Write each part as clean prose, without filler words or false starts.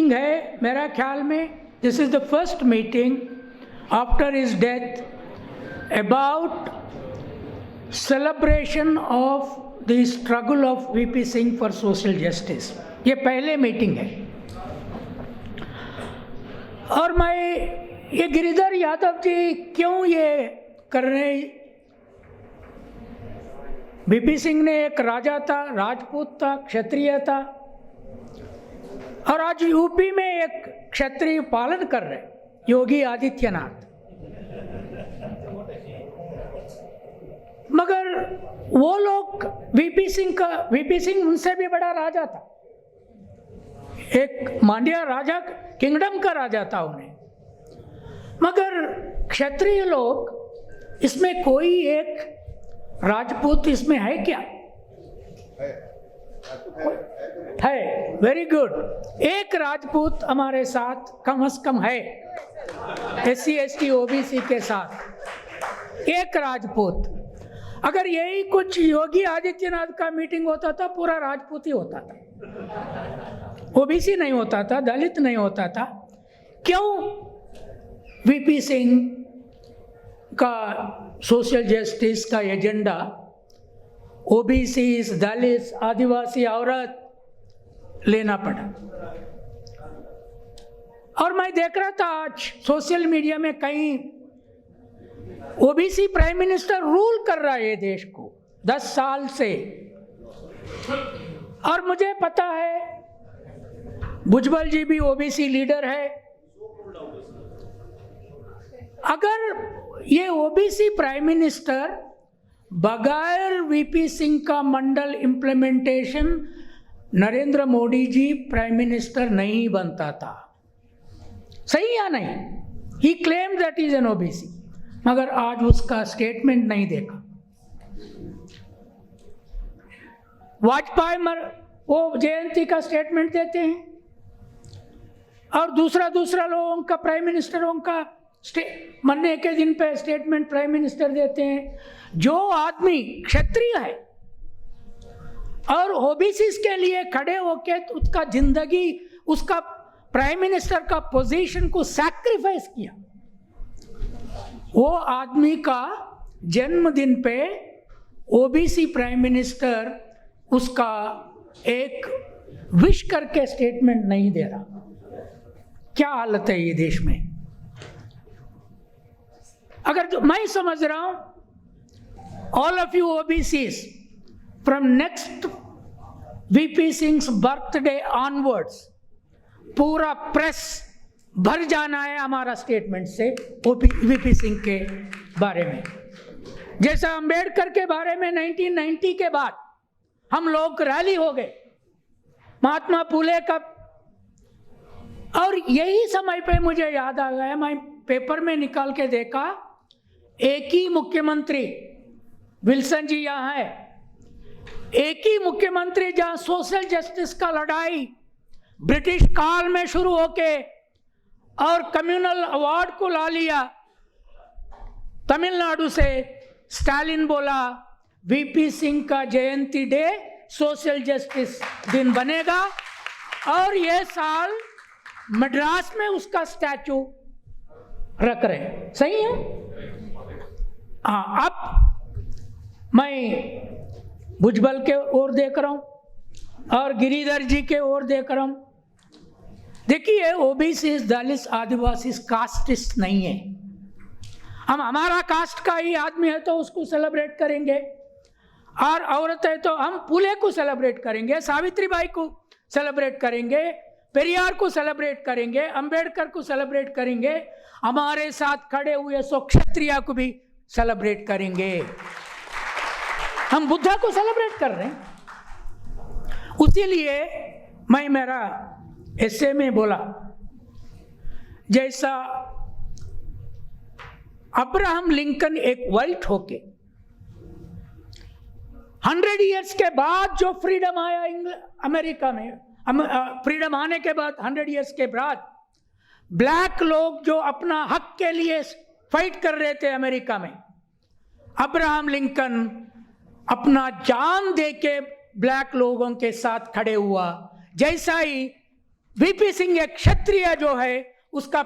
Meeting है मेरा ख्याल में, this is the first meeting after his death about celebration of the struggle of VP Singh for social justice. ये पहले meeting है। और मैं ये गिरिधर यादव जी क्यों ये कर रहे हैं? वीपी सिंह ने एक राजा था, राजपूत था, क्षत्रिय था, और आज यूपी में एक क्षत्रिय पालन कर रहे योगी आदित्यनाथ। मगर वो लोग वीपी सिंह उनसे भी बड़ा राजा था, एक मांड्या राजा, किंगडम का राजा था उन्हें। मगर क्षत्रिय लोग, इसमें कोई एक राजपूत इसमें है क्या? है, वेरी गुड। एक राजपूत हमारे साथ कम से कम है, SC ST OBC के साथ एक राजपूत। अगर यही कुछ योगी आदित्यनाथ का मीटिंग होता था, पूरा राजपूत ही होता था, OBC नहीं होता था, दलित नहीं होता था। क्यों वीपी सिंह का सोशल जस्टिस का एजेंडा OBC, दलित, आदिवासी औरत लेना पड़ा? और मैं देख रहा था आज सोशल मीडिया में कहीं OBC प्राइम मिनिस्टर रूल कर रहा है देश को 10 साल से। और मुझे पता है भुजबल जी भी OBC लीडर है। अगर ये OBC प्राइम मिनिस्टर बगैर वीपी सिंह का Mandal implementation Narendra Modi ji prime minister नहीं बनता था, सही या नहीं? He claim that is an OBC, मगर आज उसका स्टेटमेंट नहीं देखा। वाजपेयी वो जयंती का स्टेटमेंट देते हैं, और दूसरा लोगों का प्राइम मिनिस्टरों का मरने के दिन पे स्टेटमेंट प्राइम मिनिस्टर देते हैं। जो आदमी क्षत्रिय है और OBC के लिए खड़े होके उसका जिंदगी, उसका प्राइम मिनिस्टर का पोजीशन को सैक्रिफाइस किया, वो आदमी का जन्मदिन पे OBC प्राइम मिनिस्टर उसका एक विश करके स्टेटमेंट नहीं दे रहा। क्या हालत है ये देश में? अगर मैं समझ रहा हूं, all of you OBCs from next VP Singh birthday onwards पूरा प्रेस भर जाना है हमारा स्टेटमेंट से वीपी सिंह के बारे में। जैसा अंबेडकर के बारे में 1990 के बाद हम लोग रैली हो गए, महात्मा फुले का, और यही समय पे मुझे याद आ गया, मैं पेपर में निकाल के देखा, एक ही मुख्यमंत्री, विल्सन जी यहाँ है, एक ही मुख्यमंत्री जहां सोशल जस्टिस का लड़ाई ब्रिटिश काल में शुरू होके और कम्युनल अवार्ड को ला लिया तमिलनाडु से, स्टालिन बोला वीपी सिंह का जयंती डे सोशल जस्टिस दिन बनेगा, और ये साल मद्रास में उसका स्टैचू रख रहे। सही है? हाँ, अब मैं भुजबल के ओर देख रहा हूं और गिरिधर जी के ओर देख रहा हूं। देखिए, OBC दलित आदिवासी कास्टिस्ट नहीं है। हम हमारा कास्ट का ही आदमी है तो उसको सेलिब्रेट करेंगे, और औरत है तो हम फुले को सेलिब्रेट करेंगे, सावित्रीबाई को सेलिब्रेट करेंगे, पेरियार को सेलिब्रेट करेंगे, अंबेडकर को सेलिब्रेट करेंगे, हमारे साथ खड़े हुए सो क्षत्रिय को भी सेलिब्रेट करेंगे। हम बुद्धा को सेलिब्रेट कर रहे हैं। उसीलिए मैं मेरा एसे में बोला, जैसा अब्राहम लिंकन एक वाइट होके 100 इयर्स के बाद जो फ्रीडम आया अमेरिका में, फ्रीडम आने के बाद 100 इयर्स के बाद ब्लैक लोग जो अपना हक के लिए फाइट कर रहे थे अमेरिका में, अब्राहम लिंकन अपना जान दे के ब्लैक लोगों के साथ खड़े हुआ। जैसा ही वीपी सिंह एक क्षत्रिय जो है, उसका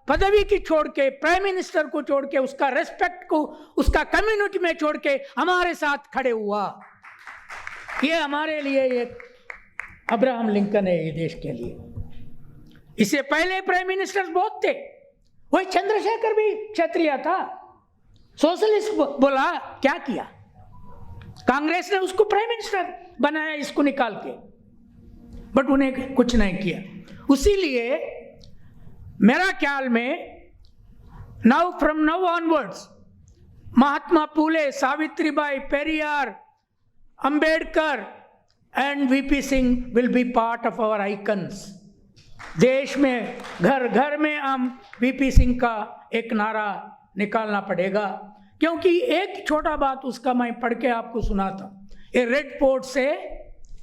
पदवी की छोड़ के, प्राइम मिनिस्टर को छोड़ के, उसका रेस्पेक्ट को उसका कम्युनिटी में छोड़ के हमारे साथ खड़े हुआ। ये हमारे लिए एक अब्राहम लिंकन है, ये देश के लिए। इससे पहले प्राइम मिनिस्टर बहुत थे, वही चंद्रशेखर भी क्षत्रिय था, सोशलिस्ट बोला, क्या किया? कांग्रेस ने उसको प्राइम मिनिस्टर बनाया, इसको निकाल के, बट उन्हें कुछ नहीं किया। उसीलिए मेरा ख्याल में now from now onwards Mahatma Phule, Savitribai, Periyar, Ambedkar and VP Singh will be part of our icons. देश में घर घर में हम वीपी सिंह का एक नारा निकालना पड़ेगा, क्योंकि एक छोटा बात उसका मैं पढ़ के आपको सुनाता। ये रेड फोर्ट से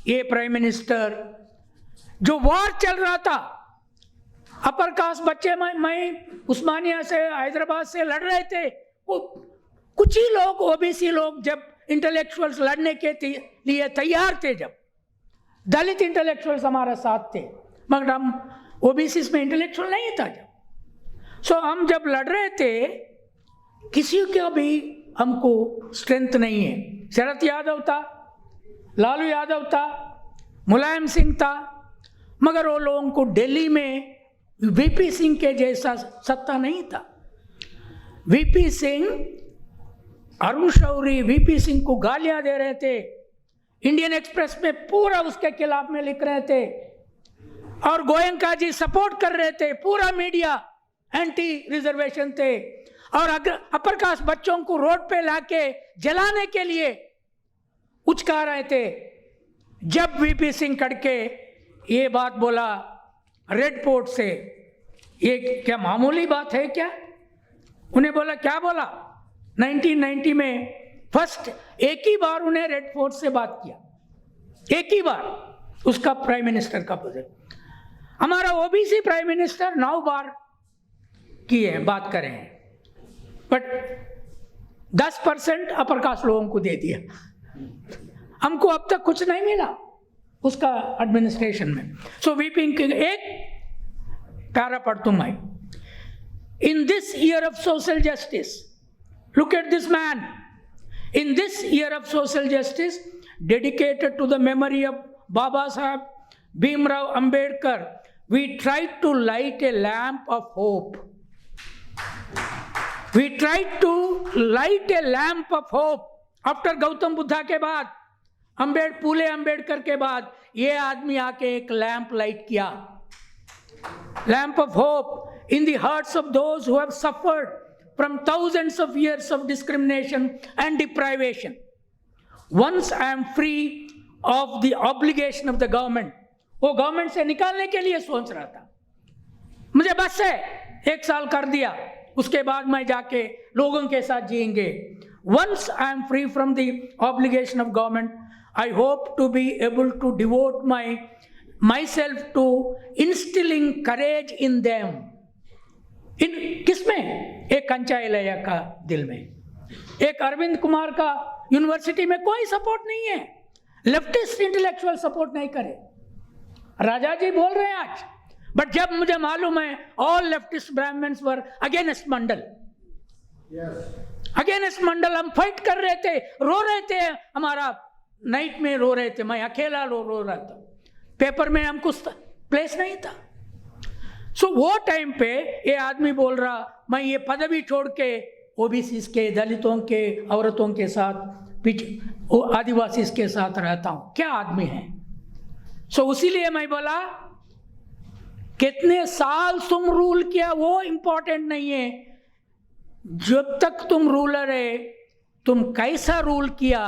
ये प्राइम मिनिस्टर, जो वॉर चल रहा था, अपर कास्ट बच्चे, मैं उस्मानिया से, हैदराबाद से लड़ रहे थे, कुछ ही लोग ओबीसी लोग जब इंटेलेक्चुअल्स लड़ने के लिए तैयार थे, जब दलित इंटेलेक्चुअल्स हमारे साथ थे, मगर हम ओबीसी में इंटेलेक्चुअल नहीं था जब। सो हम जब लड़ रहे थे, किसी का भी हमको स्ट्रेंथ नहीं है। शरद यादव था, लालू यादव था, मुलायम सिंह था, मगर वो लोगों को दिल्ली में वीपी सिंह के जैसा सत्ता नहीं था। वीपी सिंह, अरुण शौरी वीपी सिंह को गालियां दे रहे थे, इंडियन एक्सप्रेस में पूरा उसके खिलाफ में लिख रहे थे, और गोयंका जी सपोर्ट कर रहे थे, पूरा मीडिया एंटी रिजर्वेशन थे, और अपर कास्ट बच्चों को रोड पे लाके जलाने के लिए उचका रहे थे। जब वीपी सिंह कड़के ये बात बोला रेड फोर्ट से, ये क्या मामूली बात है क्या? उन्हें बोला, क्या बोला? 1990 में फर्स्ट एक ही बार उन्हें रेड फोर्ट से बात किया, एक ही बार, उसका प्राइम मिनिस्टर का पोजीशन। हमारा ओबीसी प्राइम मिनिस्टर 9 बार किए बात करें हैं, बट 10% अपर कास्ट लोगों को दे दिया। हमको अब तक कुछ नहीं मिला उसका एडमिनिस्ट्रेशन में। सो वीपी एक पैरा पढ़ता हूं मैं। In this year of social justice, look at this man, in this year of social justice dedicated to the memory of Baba Saheb Bhimrao Ambedkar, we tried to light a lamp of hope. We tried to light a lamp of hope after Gautam Buddha के बाद, फूले अंबेडकर के बाद, ये आदमी आके एक lamp light किया, lamp of hope in the hearts of those who have suffered from thousands of years of discrimination and deprivation. Once I am free of the obligation of the government, वो government से निकालने के लिए सोच रहा था, मुझे बस है 1 साल कर दिया, उसके बाद मैं जाके लोगों के साथ जिएंगे। Once I am free from the obligation of government, I hope to be able to devote myself to instilling courage in them. इन किसमें? एक कंचा इलैया का दिल में, एक अरविंद कुमार का यूनिवर्सिटी में कोई सपोर्ट नहीं है, लेफ्टिस्ट इंटेलेक्चुअल सपोर्ट नहीं करे। राजा जी बोल रहे हैं आज, बट जब मुझे मालूम है all leftist Brahmins were against Mandal, against Mandal हम फाइट कर रहे थे, रो रहे थे, हमारा नाइट में रो रहे थे, मैं अकेला रो रहा था, पेपर में हमको प्लेस नहीं था। सो वो टाइम पे ये आदमी बोल रहा, मैं ये पदवी छोड़ के ओबीसी के, दलितों के, औरतों के साथ, आदिवासी के साथ रहता हूं। क्या आदमी है? सो उसीलिए मैं बोला, कितने साल तुम रूल किया वो इंपॉर्टेंट नहीं है, जब तक तुम रूलर है, तुम कैसा रूल किया।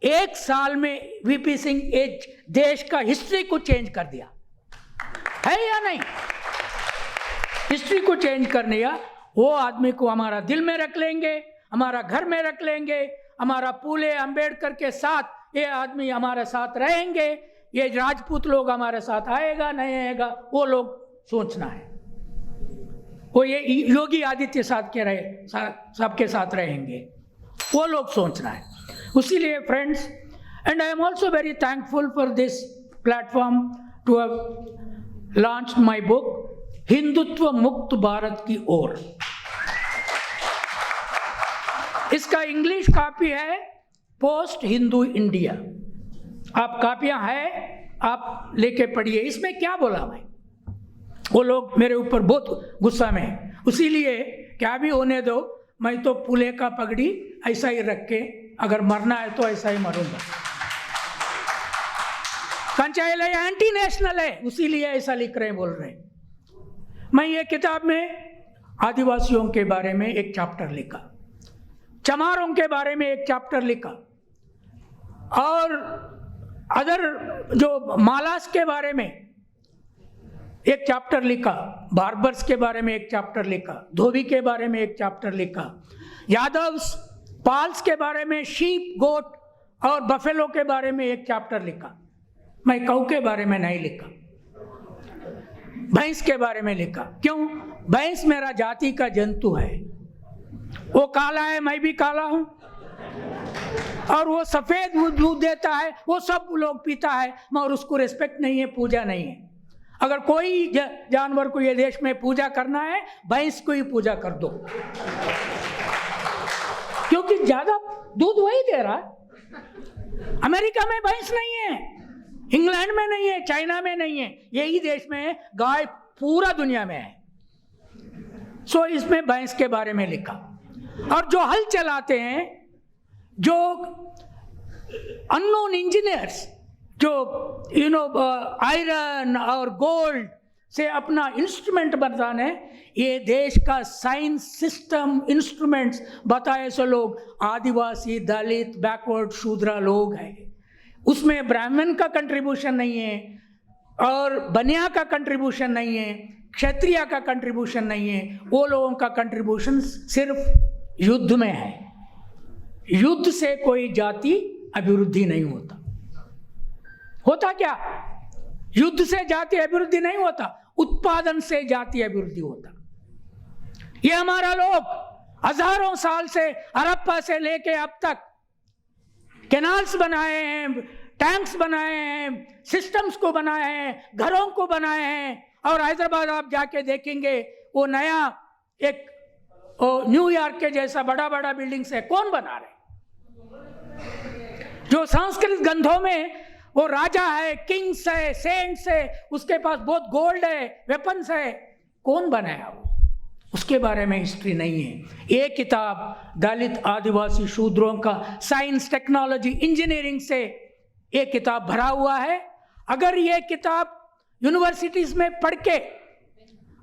1 साल में वीपी सिंह एक देश का हिस्ट्री को चेंज कर दिया है या नहीं? हिस्ट्री को चेंज करने या वो आदमी को हमारा दिल में रख लेंगे, हमारा घर में रख लेंगे, हमारा फूले अंबेडकर के साथ ये आदमी हमारे साथ रहेंगे, ये राजपूत लोग हमारे साथ आएगा नहीं आएगा वो लोग सोचना है, वो ये योगी आदित्य सबके साथ रहेंगे, वो लोग सोचना है। उसीलिए friends, and I am also very thankful for this platform to launched my book, Hindutva Mukt Bharat ki Or. इसका इंग्लिश कॉपी है पोस्ट हिंदू इंडिया। आप कापियां हैं, आप लेके पढ़िए। इसमें क्या बोला मैं, वो लोग मेरे ऊपर बहुत गुस्सा में है, इसीलिए क्या भी होने दो, मैं तो पुले का पगड़ी ऐसा ही रख के अगर मरना है तो ऐसा ही मरूंगा। कंचाइल एंटी नेशनल है, इसीलिए ऐसा लिख रहे हैं, बोल रहे हैं। मैं ये किताब में आदिवासियों के बारे में एक चैप्टर लिखा, चमारों के बारे में एक चैप्टर लिखा, और अदर जो मालास के बारे में एक चैप्टर लिखा, बार्बर्स के बारे में एक चैप्टर लिखा, धोबी के बारे में एक चैप्टर लिखा, यादव्स पाल्स के बारे में, शीप गोट और बफेलो के बारे में एक चैप्टर लिखा। मैं कऊ के बारे में नहीं लिखा, भैंस के बारे में लिखा। क्यों? भैंस मेरा जाति का जंतु है, वो काला है, मैं भी काला हूं, और वो सफेद दूध देता है, वो सब लोग पीता है, मगर उसको रिस्पेक्ट नहीं है, पूजा नहीं है। अगर कोई जानवर को ये देश में पूजा करना है, भैंस को ही पूजा कर दो, क्योंकि ज्यादा दूध वही दे रहा है। अमेरिका में भैंस नहीं है, इंग्लैंड में नहीं है, चाइना में नहीं है, यही देश में है। गाय पूरा दुनिया में है। सो इसमें भैंस के बारे में लिखा। और जो हल चलाते हैं, जो अननोन इंजीनियर्स, जो आयरन और गोल्ड से अपना इंस्ट्रूमेंट बताने, ये देश का साइंस सिस्टम इंस्ट्रूमेंट्स बताए सो लोग आदिवासी, दलित, बैकवर्ड, शूद्रा लोग हैं। उसमें ब्राह्मण का कंट्रीब्यूशन नहीं है, और बनिया का कंट्रीब्यूशन नहीं है, क्षत्रिय का कंट्रीब्यूशन नहीं है। वो लोगों का कंट्रीब्यूशन सिर्फ युद्ध में है। युद्ध से कोई जाति अभिवृद्धि नहीं होता। होता क्या? युद्ध से जाति अभिवृद्धि नहीं होता, उत्पादन से जाति अभिवृद्धि होता। ये हमारा लोग हजारों साल से, हड़प्पा से लेके अब तक कैनाल्स बनाए हैं, टैंक्स बनाए हैं, सिस्टम्स को बनाए हैं, घरों को बनाए हैं। और हैदराबाद आप जाके देखेंगे, वो नया एक न्यूयॉर्क के जैसा बड़ा बड़ा बिल्डिंग्स है, कौन बना रहे? जो संस्कृत ग्रंथों में वो राजा है, किंग्स है, सेंट्स है, उसके पास बहुत गोल्ड है, वेपन्स है, कौन बनाया वो? उसके बारे में हिस्ट्री नहीं है। ये किताब दलित, आदिवासी, शूद्रों का साइंस, टेक्नोलॉजी, इंजीनियरिंग से ये किताब भरा हुआ है। अगर ये किताब यूनिवर्सिटीज में पढ़ के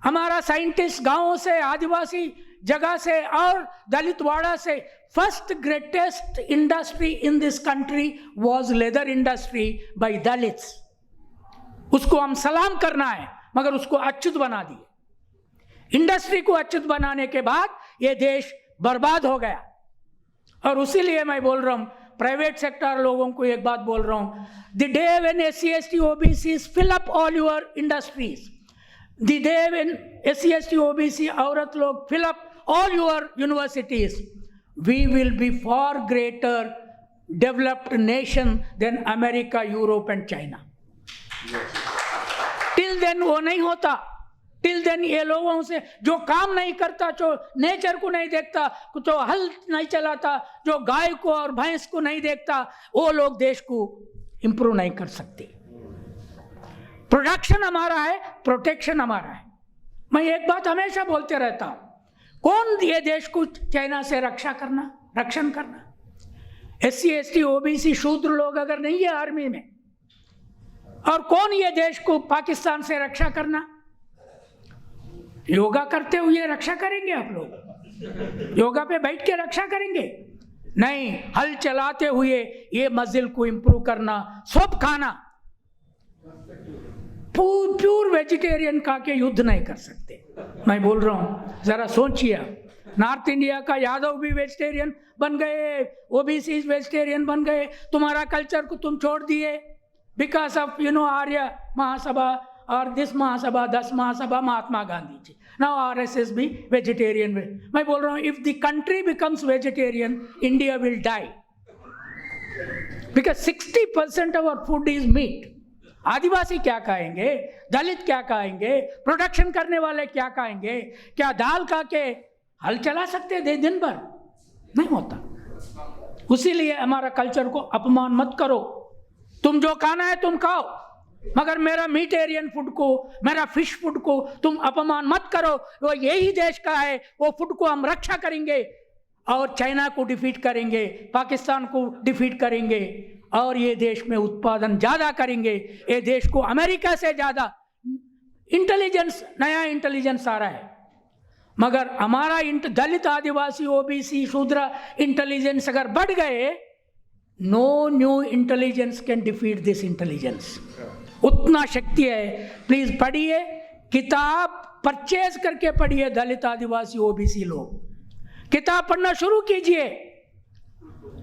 हमारा साइंटिस्ट गांवों से, आदिवासी जगह से और दलित वाड़ा से, first greatest industry in this country was leather industry by Dalits, उसको हम सलाम करना है, मगर उसको अच्युत बना दिए। इंडस्ट्री को अच्युत बनाने के बाद ये देश बर्बाद हो गया। और उसीलिए मैं बोल रहा हूं, प्राइवेट सेक्टर लोगों को एक बात बोल रहा हूं, the day when SC ST OBCs fill up all your industries, the day when SC ST OBC औरत लोग fill up all your universities, we will be far greater developed nation than America, Europe and China. Till then वो नहीं होता। Till then ये लोगों से जो काम नहीं करता, जो नेचर को नहीं देखता, जो हल नहीं चलाता, जो गाय को और भैंस को नहीं देखता, वो लोग देश को इंप्रूव नहीं कर सकते। प्रोडक्शन हमारा है, प्रोटेक्शन हमारा है। मैं एक बात हमेशा बोलते रहता हूं, कौन ये देश को चाइना से रक्षण करना? SC ST OBC शूद्र लोग अगर नहीं है आर्मी में, और कौन ये देश को पाकिस्तान से रक्षा करना? योगा करते हुए रक्षा करेंगे आप लोग? योगा पे बैठ के रक्षा करेंगे? नहीं, हल चलाते हुए ये मजिल को इंप्रूव करना, सब खाना। प्योर वेजिटेरियन खा के युद्ध नहीं कर सकते। मैं बोल रहा हूं, जरा सोचिए। नॉर्थ इंडिया का यादव भी वेजिटेरियन बन गए, OBC वेजिटेरियन बन गए, तुम्हारा कल्चर को तुम छोड़ दिए बिकॉज ऑफ आर्य महासभा और this Mahasabha, 10 Mahasabha, Mahatma Gandhi ji. Now RSS भी वेजिटेरियन। मैं बोल रहा हूँ, if the country becomes vegetarian, India will die, because 60% of our food is meat. आदिवासी क्या कहेंगे, दलित क्या कहेंगे, प्रोडक्शन करने वाले क्या कहेंगे? क्या दाल खा के हल चला सकते थे दिन भर? नहीं होता। उसीलिए हमारा कल्चर को अपमान मत करो। तुम जो खाना है तुम खाओ, मगर मेरा मीटेरियन फूड को, मेरा फिश फूड को तुम अपमान मत करो। वो यही देश का है, वो फूड को हम रक्षा करेंगे और चाइना को डिफीट करेंगे, पाकिस्तान को डिफीट करेंगे और ये देश में उत्पादन ज़्यादा करेंगे। ये देश को अमेरिका से ज़्यादा इंटेलिजेंस, नया इंटेलिजेंस आ रहा है, मगर हमारा दलित, आदिवासी, ओबीसी, शूद्र इंटेलिजेंस अगर बढ़ गए, no new intelligence can defeat this intelligence. उतना शक्ति है। प्लीज पढ़िए, किताब परचेज करके पढ़िए। दलित, आदिवासी, ओबीसी लोग किताब पढ़ना शुरू कीजिए।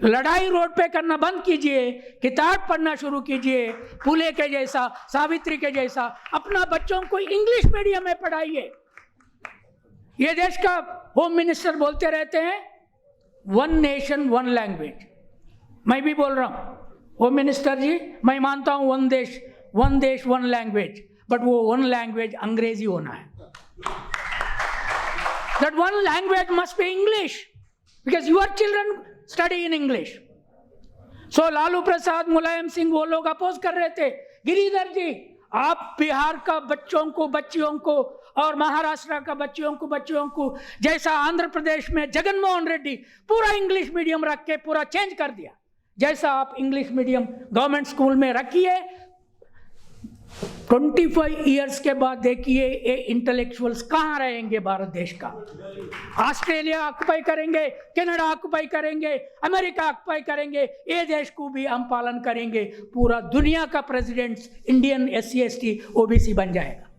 लड़ाई रोड पे करना बंद कीजिए, किताब पढ़ना शुरू कीजिए। फुले के जैसा, सावित्री के जैसा अपना बच्चों को इंग्लिश मीडियम में पढ़ाइए। ये देश का होम मिनिस्टर बोलते रहते हैं वन नेशन वन लैंग्वेज। मैं भी बोल रहा हूं, होम मिनिस्टर जी, मैं मानता हूं वन देश वन लैंग्वेज, बट वो वन लैंग्वेज अंग्रेजी होना है। That one language must be English, because your children study in English. So Lalu Prasad, Mulayam Singh वो लोग अपोज कर रहे थे। गिरिधर जी, आप बिहार का बच्चों को, बच्चियों को और महाराष्ट्र का बच्चियों को जैसा आंध्र प्रदेश में जगनमोहन रेड्डी पूरा इंग्लिश मीडियम रख के पूरा चेंज कर दिया, जैसा आप इंग्लिश मीडियम गवर्नमेंट स्कूल में रखिए। 25 इयर्स के बाद देखिए ये इंटेलेक्चुअल्स कहाँ रहेंगे भारत देश का। ऑस्ट्रेलिया ऑक्युपाई करेंगे, कनाडा ऑक्युपाई करेंगे, अमेरिका ऑक्युपाई करेंगे, ये देश को भी हम पालन करेंगे। पूरा दुनिया का president Indian SC ST OBC बन जाएगा।